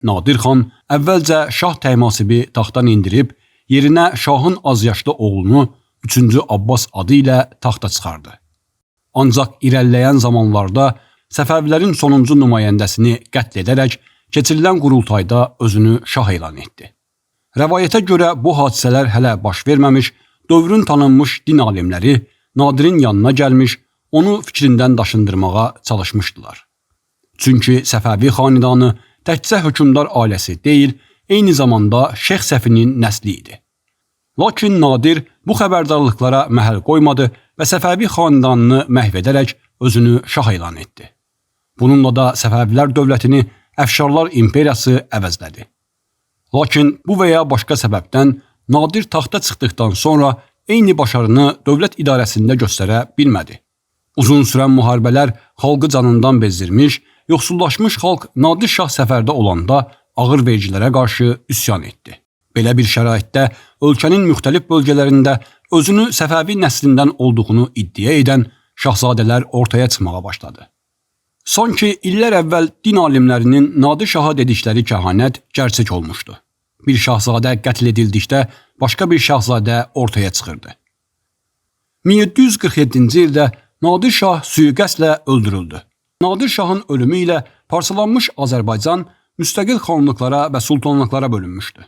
Nadir xan əvvəlcə şah təymasibi taxtdan indirib, yerinə şahın azyaşlı oğlunu 3-cü Abbas adı ilə taxta çıxardı. Ancaq irəliləyən zamanlarda Səfəvilərin sonuncu nümayəndəsini qətl edərək keçirilən qurultayda özünü şah elan etdi. Rəvayətə görə bu hadisələr hələ baş verməmiş, dövrün tanınmış din alimləri Nadirin yanına gəlmiş, onu fikrindən daşındırmağa çalışmışdılar. Çünki Səfəvi xanidanı təkcə hökmdar ailəsi deyil, eyni zamanda Şeyx Səfinin nəsli idi. Lakin Nadir bu xəbərdarlıqlara məhəl qoymadı və Səfəvi xanidanını məhv edərək özünü şah elan etdi. Bununla da Səfəvilər dövlətini Əfşarlar imperiyası əvəzlədi. Lakin bu və ya başqa səbəbdən Nadir taxta çıxdıqdan sonra eyni başarını dövlət idarəsində göstərə bilmədi. Uzun sürən müharibələr xalqı canından bezdirmiş, yoxsullaşmış xalq Nadir şah səfərdə olanda ağır vergilərə qarşı üsyan etdi. Belə bir şəraitdə ölkənin müxtəlif bölgələrində özünü Səfəvi nəslindən olduğunu iddia edən şahzadələr ortaya çıxmağa başladı. Sanki illər əvvəl din alimlərinin Nadir şaha dedikləri kəhanət gerçək olmuşdu. Bir şahzadə qətl edildikdə başqa bir şahzadə ortaya çıxırdı. 1747-ci ildə Nadir şah sui-qəsdlə öldürüldü. Nadir şahın ölümü ilə parçalanmış Azərbaycan müstəqil xanlıqlara və sultanlıqlara bölünmüşdü.